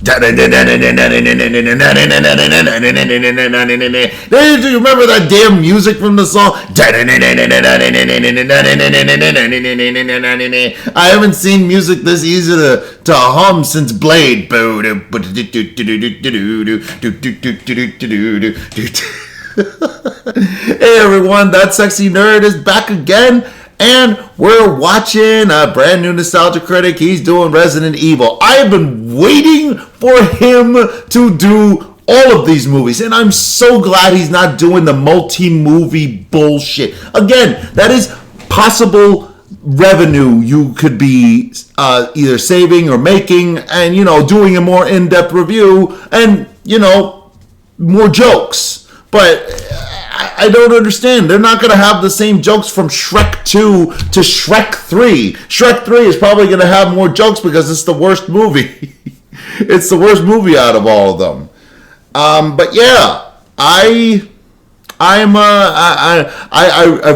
Do you remember that damn music from the song? I haven't seen music this easy to hum since Blade. Hey everyone, that sexy nerd is back again. And we're watching a brand new nostalgia critic. He's doing Resident Evil. I have been waiting for him to do all of these movies. And I'm so glad he's not doing the multi-movie bullshit. Again, that is possible revenue you could be either saving or making and, doing a more in-depth review and, more jokes. But I don't understand. They're not going to have the same jokes from Shrek 2 to Shrek 3. Shrek 3 is probably going to have more jokes because it's the worst movie. It's the worst movie out of all of them. But yeah, I've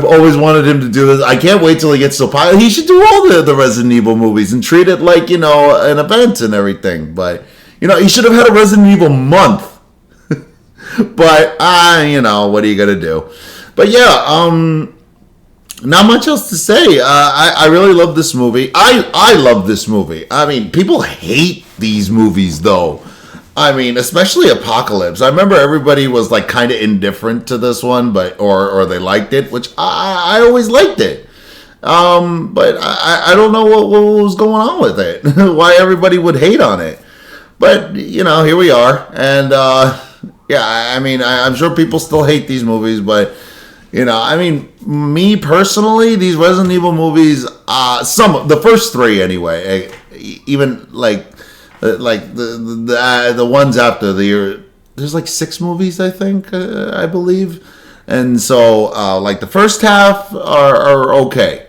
always wanted him to do this. I can't wait till he gets so popular. He should do all the Resident Evil movies and treat it like, an event and everything. But, he should have had a Resident Evil month. But, what are you going to do? But, yeah, not much else to say. I really love this movie. I love this movie. I mean, people hate these movies, though. I mean, especially Apocalypse. I remember everybody was, kind of indifferent to this one, but or they liked it, which I always liked it. But I don't know what was going on with it. Why everybody would hate on it. But, here we are. And, yeah, I mean, I'm sure people still hate these movies, but, me personally, these Resident Evil movies, the first three anyway, even the ones after there's 6 movies, I think, I believe. And so, the first half are okay.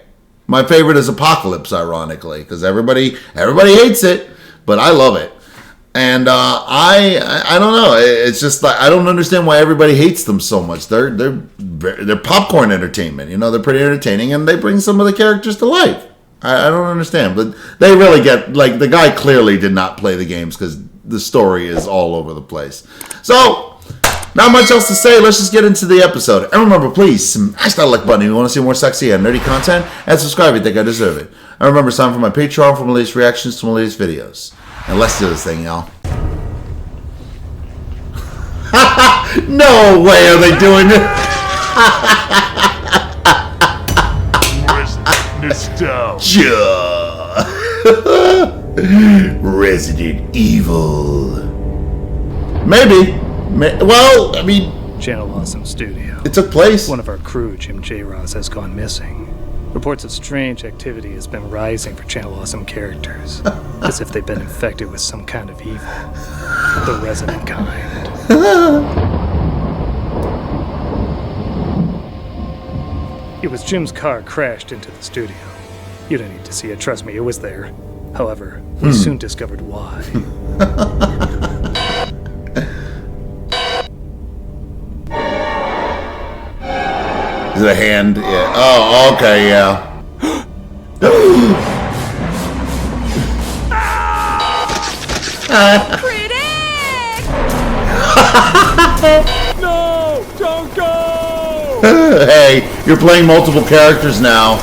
My favorite is Apocalypse, ironically, because everybody hates it, but I love it. And I don't know. It's just I don't understand why everybody hates them so much. They're popcorn entertainment. They're pretty entertaining, and they bring some of the characters to life. I don't understand, but they really get the guy clearly did not play the games because the story is all over the place. So not much else to say. Let's just get into the episode. And remember, please smash that like button if you want to see more sexy and nerdy content, and subscribe if you think I deserve it. And remember, sign up for my Patreon for my latest reactions to my latest videos. And let's do this thing, y'all. No way are they doing it. Nostalgia. Resident Evil. Maybe. Well, I mean, Channel Awesome Studio. It took place. One of our crew, Jim J. Ross, has gone missing. Reports of strange activity has been rising for Channel Awesome characters, as if they've been infected with some kind of evil. The resident kind. It was Jim's car crashed into the studio. You don't need to see it, trust me, it was there. However, we soon discovered why. Is it a hand? Yeah. Oh, okay, yeah. Critic! No! Don't go! Hey, you're playing multiple characters now.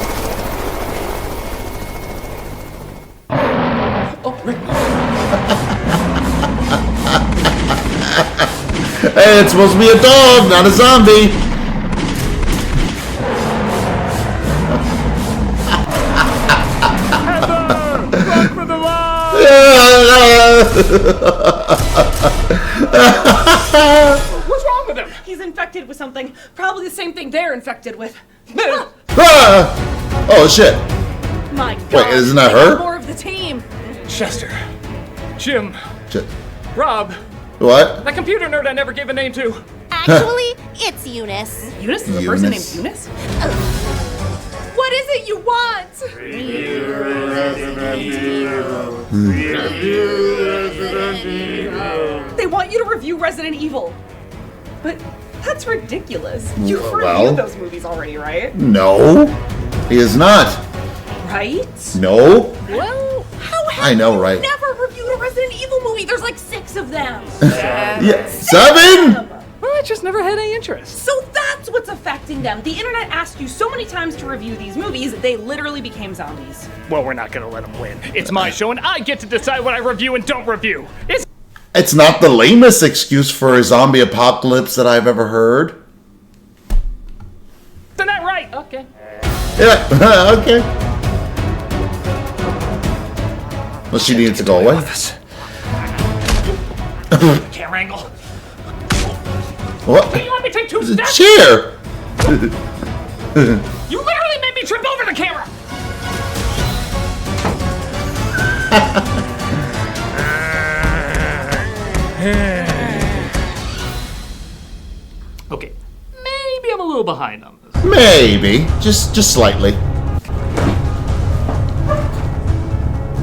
Hey, it's supposed to be a dog, not a zombie. What's wrong with him? He's infected with something. Probably the same thing they're infected with. Oh, shit. My God. Wait, isn't that her? More of the team. Chester. Jim. Rob. What? That computer nerd I never gave a name to. Actually, it's Eunice. Eunice is a person named Eunice? What is it you want? They want you to review Resident Evil. But that's ridiculous. You've reviewed those movies already, right? No, he is not. Right? No. Well, how have I know, you right? never reviewed a Resident Evil movie. There's like 6 of them. Yeah. 7? Well, I just never had any interest. So that's what's affecting them. The internet asked you so many times to review these movies, they literally became zombies. Well, we're not gonna let them win. It's my show, and I get to decide what I review and don't review. It's not the lamest excuse for a zombie apocalypse that I've ever heard. Isn't that right? Okay. Yeah, okay. Well, she needs to go away. Camera angle. What? Can you let me take 2 The steps? chair! You literally made me trip over the camera! Okay, maybe I'm a little behind on this. Maybe. Just slightly.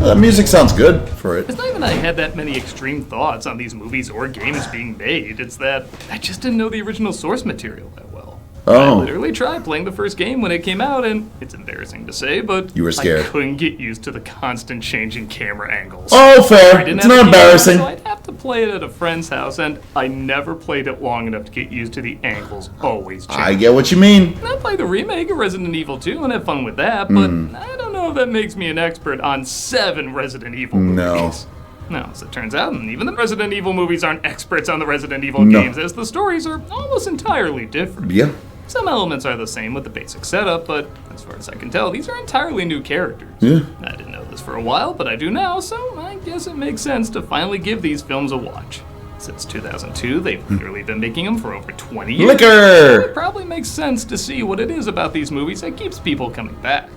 The music sounds good for it. It's not even that I had that many extreme thoughts on these movies or games being made. It's that I just didn't know the original source material that well. I Oh. literally tried playing the first game when it came out, and it's embarrassing to say, but You were scared. I couldn't get used to the constant changing camera angles. Oh, I fair. didn't It's have a not TV, embarrassing. So I'd have to play it at a friend's house, and I never played it long enough to get used to the angles always changing. I get what you mean. I played the remake of Resident Evil 2 and had fun with that, but I don't know if that makes me an expert on 7 Resident Evil movies. No, as it turns out, and even the Resident Evil movies aren't experts on the Resident Evil No. games, as the stories are almost entirely different. Yeah. Some elements are the same with the basic setup, but as far as I can tell, these are entirely new characters. Yeah. I didn't know this for a while, but I do now, so I guess it makes sense to finally give these films a watch. Since 2002, they've literally been making them for over 20 years. Liquor! It probably makes sense to see what it is about these movies that keeps people coming back.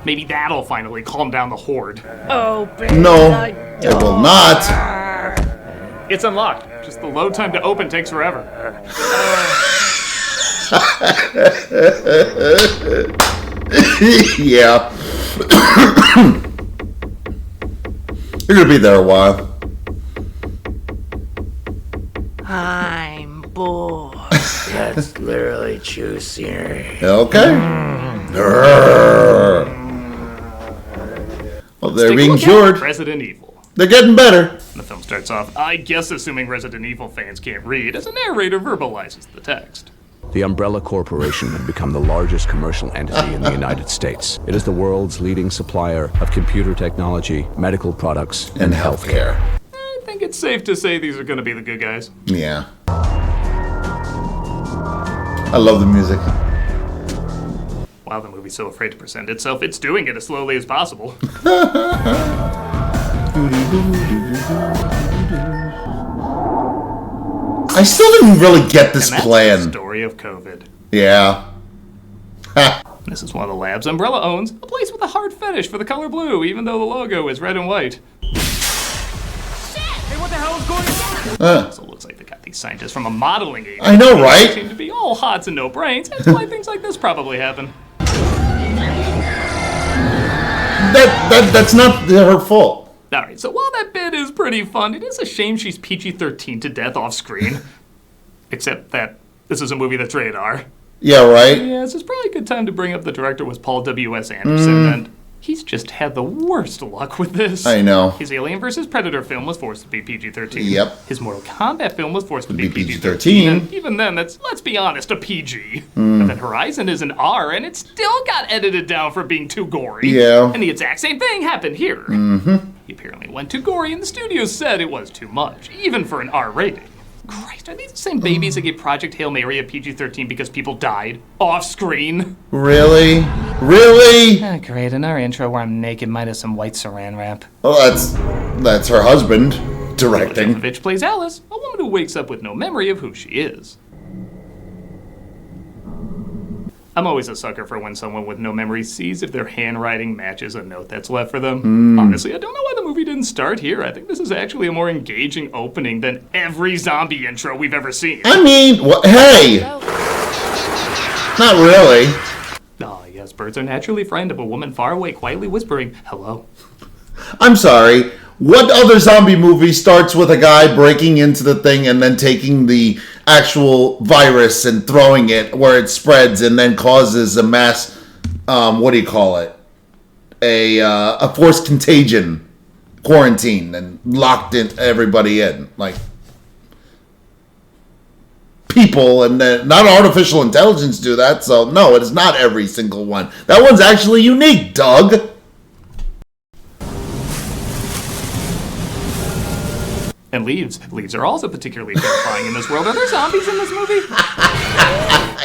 Maybe that'll finally calm down the horde. No, it will not. It's unlocked. Just the load time to open takes forever. Yeah. You're gonna be there a while. I'm bored. That's literally true scenery. Okay. Grrr. Well, they're Take a being look at cured. Resident Evil. They're getting better. The film starts off, I guess assuming Resident Evil fans can't read, as a narrator verbalizes the text. The Umbrella Corporation had become the largest commercial entity in the United States. It is the world's leading supplier of computer technology, medical products, And healthcare. I think it's safe to say these are gonna be the good guys. Yeah. I love the music. While the movie's so afraid to present itself, it's doing it as slowly as possible. I still didn't really get this And that's plan. the story of COVID. Yeah. Ha. This is one of the labs Umbrella owns, a place with a hard fetish for the color blue, even though the logo is red and white. Hey, what the hell is going on? So it looks like they got these scientists from a modeling agency. I know, They right? seem to be all hots and no brains. That's why things like this probably happen. That's not her fault. Alright, so while that bit is pretty fun, it is a shame she's PG-13 to death off screen. Except that this is a movie that's rated R. Yeah, right? Yeah, this is probably a good time to bring up the director was Paul W.S. Anderson, and he's just had the worst luck with this. I know. His Alien vs. Predator film was forced to be PG-13. Yep. His Mortal Kombat film was forced to be PG-13. PG-13. And even then, that's, let's be honest, a PG. And then Horizon is an R, and it still got edited down for being too gory. Yeah. And the exact same thing happened here. He apparently went too gory, and the studios said it was too much, even for an R rating. Christ, are these the same babies that gave Project Hail Mary a PG-13 because people died off screen? Really? Really? Great, in our intro where I'm naked minus some white saran wrap. Well, that's her husband directing. Jovovich plays Alice, a woman who wakes up with no memory of who she is. I'm always a sucker for when someone with no memory sees if their handwriting matches a note that's left for them. Honestly, I don't know why the movie didn't start here. I think this is actually a more engaging opening than every zombie intro we've ever seen. I mean, hey! Not really. Ah, yes, birds are naturally frightened of a woman far away quietly whispering, hello. I'm sorry. What other zombie movie starts with a guy breaking into the thing and then taking the actual virus and throwing it where it spreads and then causes a mass, what do you call it? A forced contagion. quarantined and locked in everybody in, like people, and not artificial intelligence do that. So no, it is not every single one. That one's actually unique, Doug. And leaves. Leaves are also particularly terrifying in this world. Are there zombies in this movie?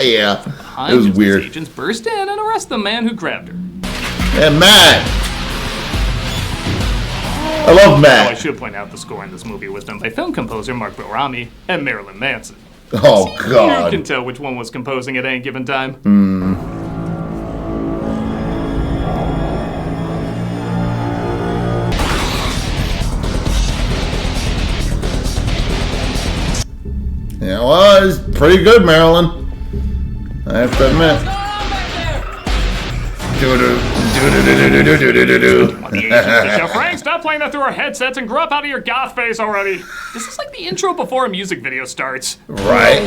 Yeah, Behind it was his weird. Agents burst in and arrest the man who grabbed her. And Matt. I love Oh, I Matt. should point out the score in this movie was done by film composer Mark Borami and Marilyn Manson. Oh, You can God. tell which one was composing at any given time. Yeah, well, it's pretty good, Marilyn. I have to admit. Frank, stop playing that through our headsets and grow up out of your goth face already. This is like the intro before a music video starts. Right.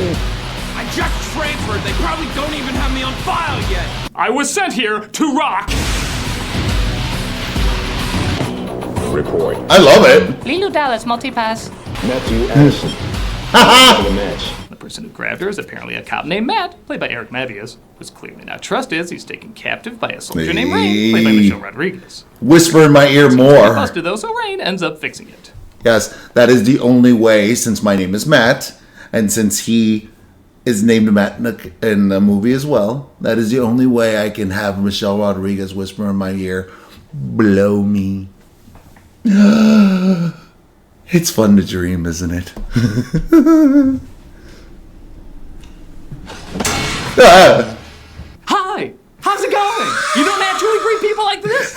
I just transferred. They probably don't even have me on file yet. I was sent here to rock. Report. I love it. Lilo Dallas, multipass. Matthew Anderson. The match. The person who grabbed her is apparently a cop named Matt, played by Eric Mabius, who's clearly not trusted as he's taken captive by a soldier named Rain, played by Michelle Rodriguez. Whisper in my ear Get more. busted though, so Rain ends up fixing it. Yes, that is the only way, since my name is Matt, and since he is named Matt in the movie as well, that is the only way I can have Michelle Rodriguez whisper in my ear, blow me. It's fun to dream, isn't it? Hi! How's it going? You don't naturally greet people like this?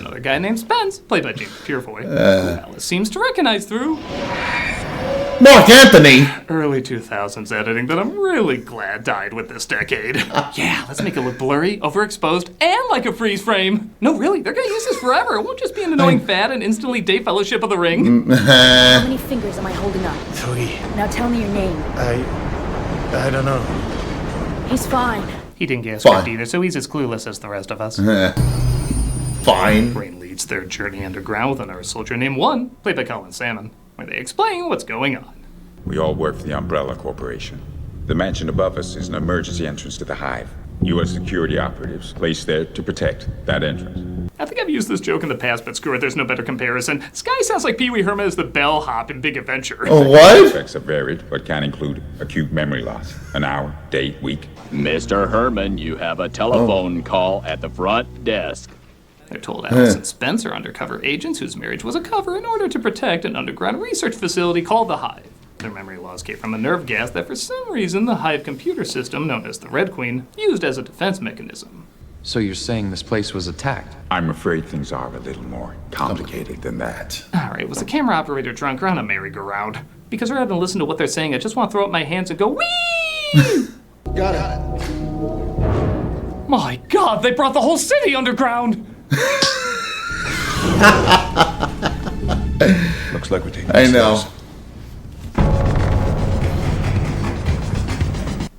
Another guy named Spence, played by James Purefoy, who Alice seems to recognize through Mark Anthony! early 2000s editing that I'm really glad died with this decade. Yeah, let's make it look blurry, overexposed, and like a freeze frame. No, really, they're gonna use this forever. It won't just be an annoying fad and instantly date Fellowship of the Ring. How many fingers am I holding up? 3. Now tell me your name. I don't know. He's fine. He didn't get a Fine. script either, so he's as clueless as the rest of us. Fine. Rain leads their journey underground with another soldier named One, played by Colin Salmon, where they explain what's going on. We all work for the Umbrella Corporation. The mansion above us is an emergency entrance to the hive. You are security operatives placed there to protect that entrance. I think I've used this joke in the past, but screw it, there's no better comparison. Sky sounds like Pee Wee Herman as the bellhop in Big Adventure. Oh, what? Effects are varied, but can include acute memory loss, an hour, day, week. Mr. Herman, you have a telephone call at the front desk. They're told Alice and Spence are undercover agents whose marriage was a cover in order to protect an underground research facility called the Hive. Their memory loss came from a nerve gas that for some reason the Hive computer system, known as the Red Queen, used as a defense mechanism. So you're saying this place was attacked? I'm afraid things are a little more complicated tthan that. Alright, was the camera operator drunk or on a merry-go-round? Because rather than listen to what they're saying, I just want to throw up my hands and go, whee! Got it. My god, they brought the whole city underground! Looks like we're taking I know.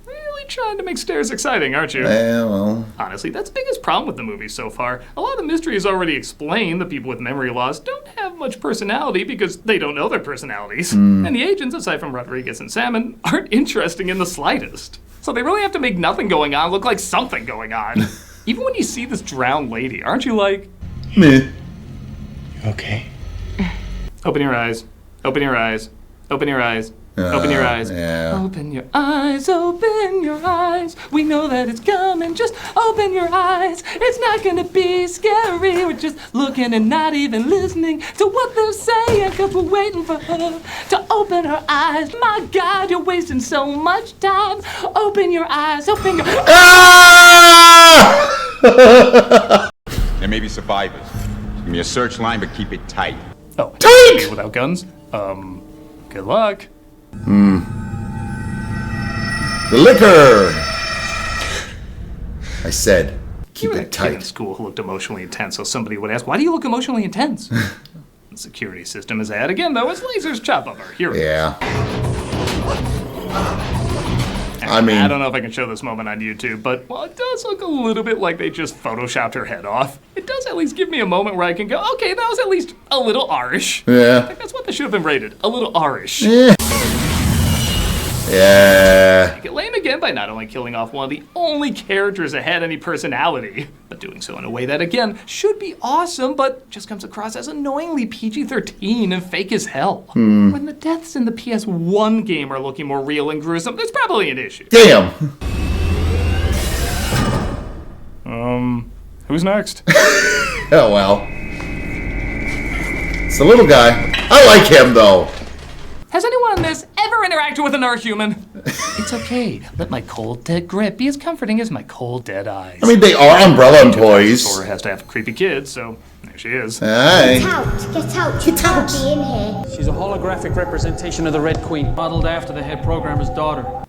Really trying to make stairs exciting, aren't you? Yeah, well. Honestly, that's the biggest problem with the movie so far. A lot of the mystery is already explained. The people with memory loss don't have much personality because they don't know their personalities. And the agents, aside from Rodriguez and Salmon, aren't interesting in the slightest. So they really have to make nothing going on look like something going on. Even when you see this drowned lady, aren't you like, Meh. Okay. open your eyes, open your eyes, open your eyes, open your eyes. Yeah. Open your eyes, open your eyes. We know that it's coming, just open your eyes. It's not gonna be scary. We're just looking and not even listening to what they're saying, cause we're waiting for her to open her eyes. My God, you're wasting so much time. Open your eyes, open your Ah! There may be survivors. Give me a search line, but keep it tight. Oh, Tight! without guns? Good luck. The liquor! I said, keep You were it a kid in tight. school who looked emotionally intense, so somebody would ask, why do you look emotionally intense? The security system is at again, though, as lasers chop up our heroes. Yeah. I mean, I don't know if I can show this moment on YouTube, but while it does look a little bit like they just photoshopped her head off, it does at least give me a moment where I can go, okay, that was at least a little R-ish. Yeah. I think that's what they should have been rated, a little R-ish. Yeah. Make it lame again by not only killing off one of the only characters that had any personality, but doing so in a way that, again, should be awesome, but just comes across as annoyingly PG-13 and fake as hell. When the deaths in the PS1 game are looking more real and gruesome, there's probably an issue. Damn. Who's next? Oh, well. It's the little guy. I like him, though. Has anyone in this ever interacted with another human? It's okay. Let my cold, dead grip be as comforting as my cold, dead eyes. I mean, they are Umbrella employees. Or has to have creepy kids, so there she is. Hey. Get out, you can't be in here. She's a holographic representation of the Red Queen, modeled after the head programmer's daughter.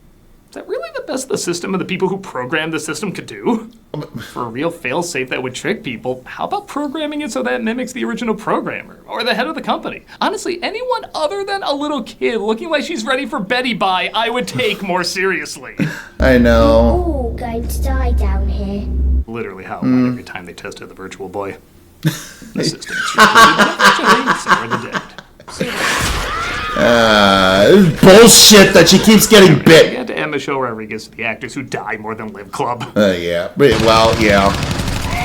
Is that really the best the system and the people who programmed the system could do? For a real failsafe that would trick people, how about programming it so that it mimics the original programmer or the head of the company? Honestly, anyone other than a little kid looking like she's ready for Betty Bye, I would take more seriously. I know. Oh, going to die down here. Literally how every time they tested the virtual boy. The system is unfortunately, so are the dead. Bullshit that she keeps getting bit. Get to Emma Show Rodriguez to the actors who die more than live club. Yeah. Well, yeah.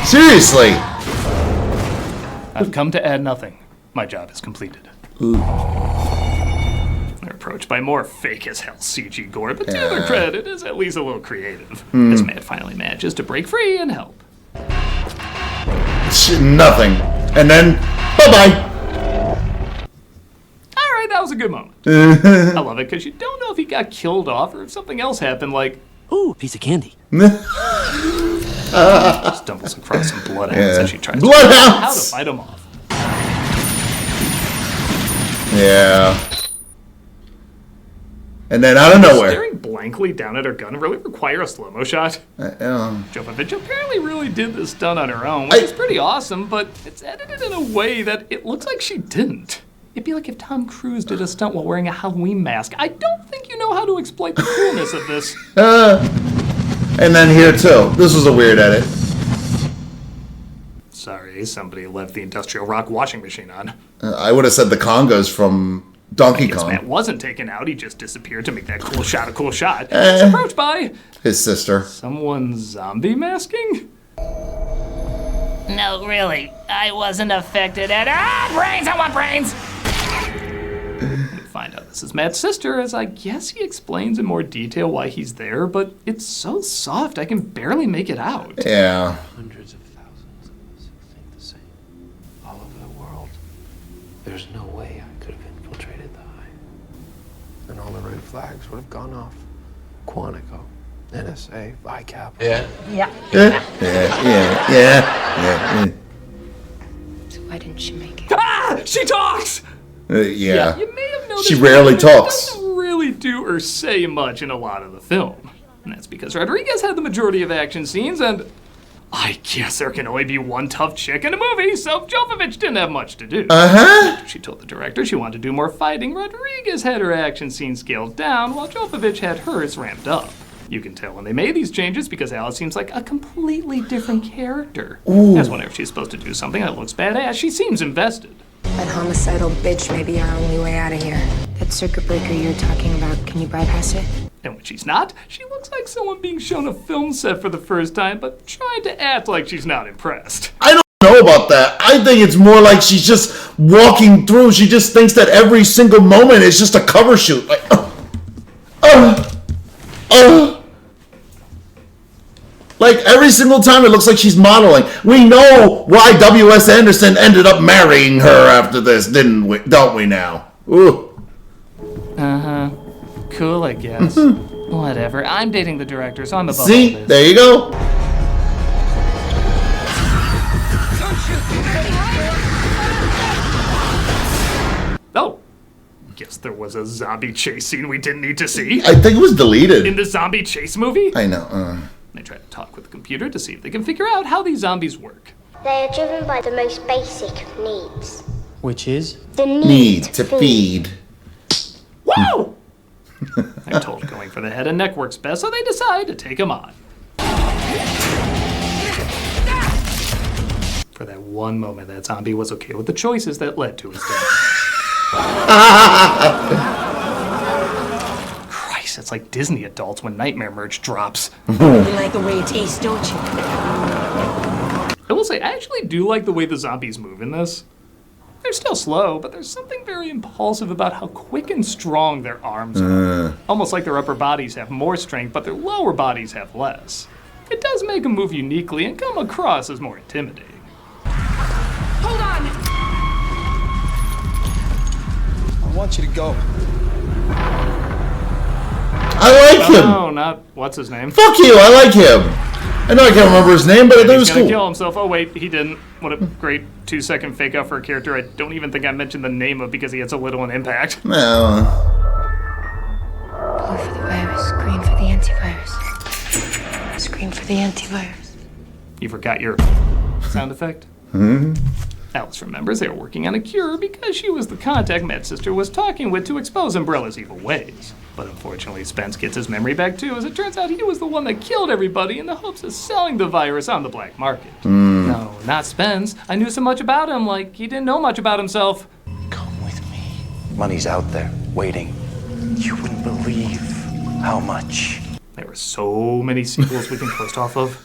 Seriously. I've come to add nothing. My job is completed. Ooh. They're approached by more fake as hell CG gore, but to their credit, it is at least a little creative. As Matt finally manages to break free and help. Nothing. And then, bye-bye. Alright, that was a good moment. I love it because you don't know if he got killed off or if something else happened, like, Ooh, piece of candy. stumbles across some bloodhounds as she tries to Bloodhounds! figure out how to fight him off. Yeah. And then out of nowhere. Staring blankly down at her gun really require a slow-mo shot? Jovovich apparently really did this stunt on her own, which is pretty awesome, but it's edited in a way that it looks like she didn't. It'd be like if Tom Cruise did a stunt while wearing a Halloween mask. I don't think you know how to exploit the coolness of this. And then here too. This was a weird edit. Sorry, somebody left the Industrial Rock washing machine on. I would have said the congas from Donkey Kong. Matt wasn't taken out, he just disappeared to make that cool shot a cool shot. It's approached by... his sister. Someone zombie masking? No, really, I wasn't affected at all. Brains, I want brains! We find out this is Matt's sister, as I guess he explains in more detail why he's there, but it's so soft I can barely make it out. Yeah. Hundreds of thousands of us think the same. All over the world. There's no way I could have infiltrated the Hive. And all the red flags would have gone off. Quantico, NSA, VICAP. Yeah. Yeah. So why didn't she make it? Ah! She talks! Yeah. You may have noticed She rarely that talks. She doesn't really do or say much in a lot of the film. And that's because Rodriguez had the majority of action scenes, and I guess there can only be one tough chick in a movie, so Jovovich didn't have much to do. After she told the director she wanted to do more fighting, Rodriguez had her action scenes scaled down, while Jovovich had hers ramped up. You can tell when they made these changes because Alice seems like a completely different character. As whenever she's supposed to do something that looks badass, she seems invested. That homicidal bitch may be our only way out of here. That circuit breaker you're talking about, can you bypass it? And when she's not, she looks like someone being shown a film set for the first time, but trying to act like she's not impressed. I don't know about that. I think it's more like she's just walking through. She just thinks that every single moment is just a cover shoot. Like, like every single time it looks like she's modeling. We know why W.S. Anderson ended up marrying her after this, didn't we? Don't we now? Ooh. Uh-huh. Cool, I guess. Whatever. I'm dating the director, so I'm above all See? this. There you go. Oh. Guess there was a zombie chase scene we didn't need to see. I think it was deleted. In the zombie chase movie? I know. They try to talk with the computer to see if they can figure out how these zombies work. They are driven by the most basic of needs. Which is? The Need to feed. Whoa! I'm told going for the head and neck works best, so they decide to take him on. For that one moment, that zombie was okay with the choices that led to his death. Christ, it's like Disney adults when Nightmare Merch drops. You like the way it tastes, don't you? I will say, I actually do like the way the zombies move in this. They're still slow, but there's something very impulsive about how quick and strong their arms are. Almost like their upper bodies have more strength, but their lower bodies have less. It does make them move uniquely and come across as more intimidating. Hold on! I want you to go. I like him. No, not what's his name. Fuck you, I like him. I know I can't remember his name, but I thought it was He's gonna cool. kill himself. Oh wait, he didn't. What a great 2-second fake out for a character I don't even think I mentioned the name of because he had so little an impact. No. Blue for the virus, green for the antivirus. Scream for the antivirus. You forgot your sound effect? Hmm? Alice remembers they were working on a cure because she was the contact Matt's sister was talking with to expose Umbrella's evil ways. But unfortunately, Spence gets his memory back too, as it turns out he was the one that killed everybody in the hopes of selling the virus on the black market. No, not Spence. I knew so much about him, like he didn't know much about himself. Money's out there, waiting. You wouldn't believe how much. There are so many sequels we can post off of.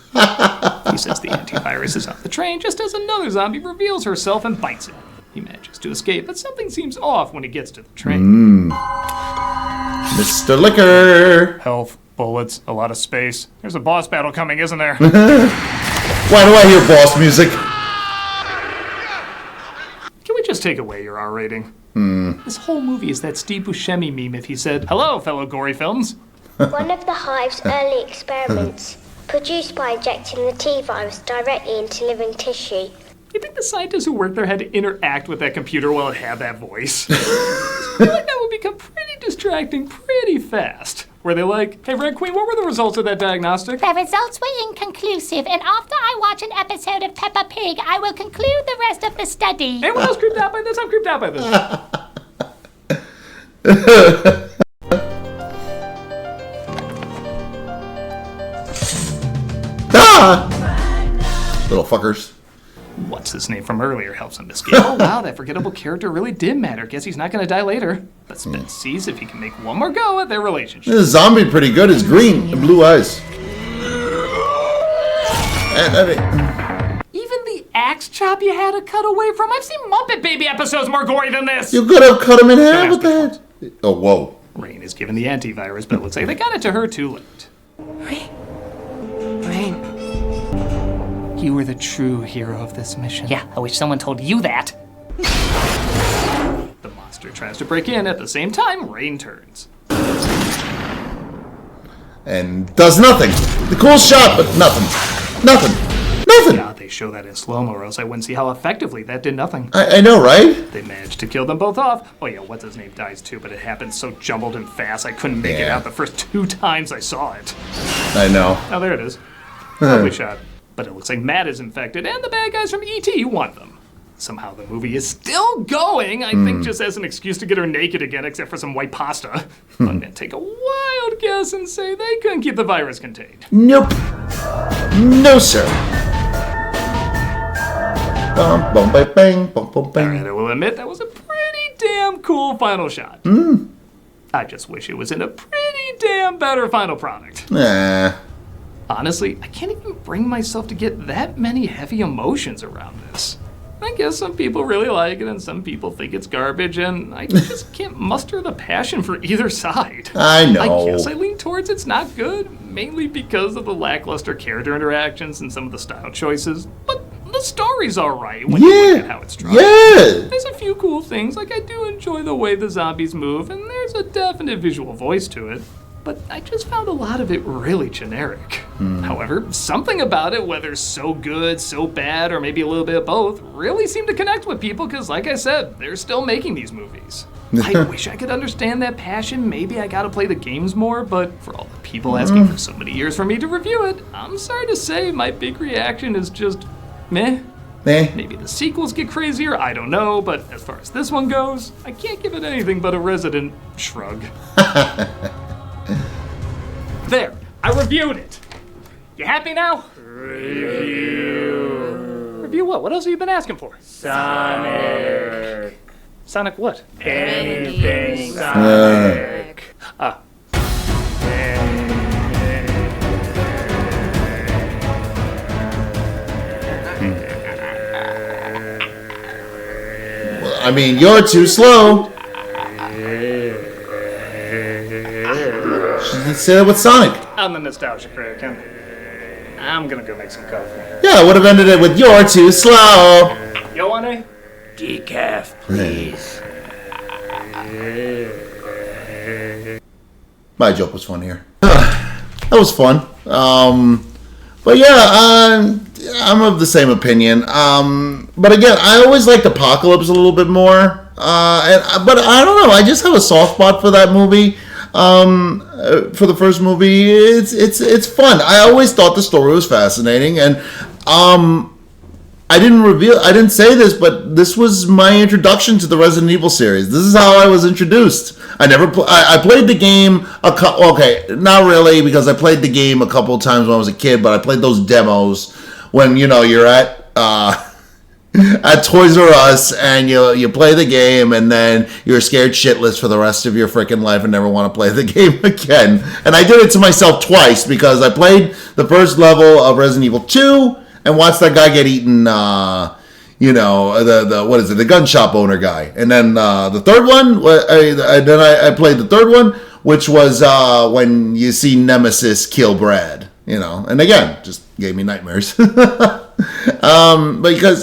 He says the antivirus is on the train just as another zombie reveals herself and bites him. He manages to escape, but something seems off when he gets to the train. Mr. Liquor. Health, bullets, a lot of space. There's a boss battle coming, isn't there? Why do I hear boss music? Can we just take away your R rating? This whole movie is that Steve Buscemi meme if he said, "Hello, fellow gory films." One of the Hive's early experiments, produced by injecting the T-virus directly into living tissue. You think the scientists who worked there had to interact with that computer while it had that voice? I feel like that would become pretty distracting pretty fast. Were they like, "Hey, Red Queen, what were the results of that diagnostic?" The results were inconclusive, and after I watch an episode of Peppa Pig, I will conclude the rest of the study. Anyone else creeped out by this? I'm creeped out by this. Little fuckers. What's his name from earlier helps him escape. Oh wow, that forgettable character really did matter. Guess he's not gonna die later. But Spence sees if he can make one more go at their relationship. This zombie pretty good. It's green and blue eyes. Even the axe chop you had to cut away from. I've seen Muppet Baby episodes more gory than this. You could have cut him in half with that. Oh, whoa. Rain is given the antivirus, but it looks like they got it to her too late. Rain. You were the true hero of this mission. Yeah, I wish someone told you that. The monster tries to break in. At the same time, Rain turns. And does nothing. The cool shot, but nothing. God, they show that in slow-mo, or else I wouldn't see how effectively that did nothing. I know, right? They managed to kill them both off. Oh yeah, what's his name dies too, but it happened so jumbled and fast I couldn't make it out the first 2 times I saw it. I know. Oh, there it is. Lovely shot. But it looks like Matt is infected, and the bad guys from E.T. want them. Somehow the movie is still going, I think just as an excuse to get her naked again, except for some white pasta. I'm gonna take a wild guess and say they couldn't keep the virus contained. Nope. No, sir. Bum, bum, bang, bang, bum, bum, bang. Alright, I will admit that was a pretty damn cool final shot. I just wish it was in a pretty damn better final product. Nah. Honestly, I can't even bring myself to get that many heavy emotions around this. I guess some people really like it and some people think it's garbage, and I just can't muster the passion for either side. I know. I guess I lean towards it's not good, mainly because of the lackluster character interactions and some of the style choices, but the story's alright when you look at how it's structured. Yeah. There's a few cool things, like I do enjoy the way the zombies move, and there's a definite visual voice to it. But I just found a lot of it really generic. However, something about it, whether so good, so bad, or maybe a little bit of both, really seemed to connect with people because, like I said, they're still making these movies. I wish I could understand that passion. Maybe I gotta play the games more, but for all the people asking for so many years for me to review it, I'm sorry to say my big reaction is just meh. Maybe the sequels get crazier, I don't know, but as far as this one goes, I can't give it anything but a resident shrug. There, I reviewed it. You happy now? Review what? What else have you been asking for? Sonic. Sonic what? Anything Sonic. Ah. I mean, you're too slow. She didn't say that with Sonic. I'm the nostalgia critic. I'm gonna go make some coffee. Yeah, I would have ended it with "You're too slow." You want any? Decaf, please. My joke was fun here. That was fun. But yeah, I'm of the same opinion. But again, I always liked Apocalypse a little bit more. But I don't know. I just have a soft spot for that movie. For the first movie, it's fun. I always thought the story was fascinating, and I didn't say this, but this was my introduction to the Resident Evil series. This is how I was introduced. I played the game okay, not really, because I played the game a couple of times when I was a kid, but I played those demos when you're at at Toys R Us and you play the game and then you're scared shitless for the rest of your freaking life and never want to play the game again. And I did it to myself twice, because I played the first level of Resident Evil 2 and watched that guy get eaten, the gun shop owner guy. And then the third one, I played the third one, which was when you see Nemesis kill Brad, and again, just gave me nightmares. Because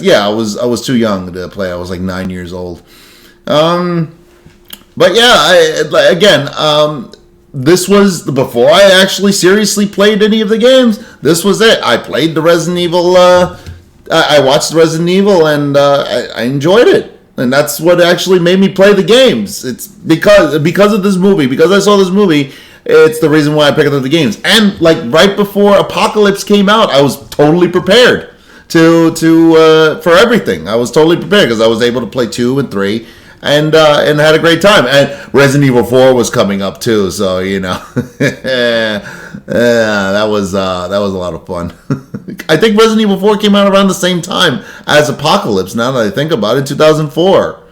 I was too young to play. I was like 9 years old. But yeah, this was before I actually seriously played any of the games. This was it. I played the Resident Evil. I watched Resident Evil, and I enjoyed it. And that's what actually made me play the games. It's because of this movie. Because I saw this movie, it's the reason why I picked up the games. And like right before Apocalypse came out, I was totally prepared for everything. I was totally prepared because I was able to play 2 and 3. And had a great time. And Resident Evil 4 was coming up too, so that was a lot of fun. I think Resident Evil 4 came out around the same time as Apocalypse. Now that I think about it, 2004.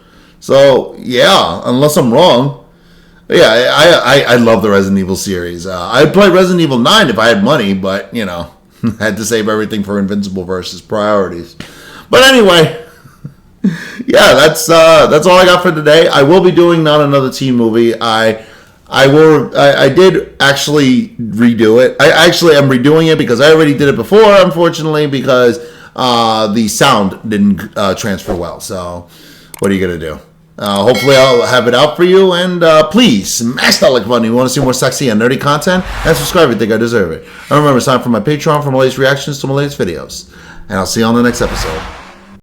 So yeah, unless I'm wrong, yeah, I love the Resident Evil series. I'd play Resident Evil 9 if I had money, but had to save everything for Invincible versus priorities. But anyway. Yeah, that's all I got for today. I will be doing Not Another Teen Movie. I did actually redo it. I actually am redoing it because I already did it before, unfortunately, because the sound didn't transfer well. So what are you going to do? Hopefully I'll have it out for you. And please, smash that like button if you want to see more sexy and nerdy content. And subscribe if you think I deserve it. And remember, sign up for my Patreon for my latest reactions to my latest videos. And I'll see you on the next episode.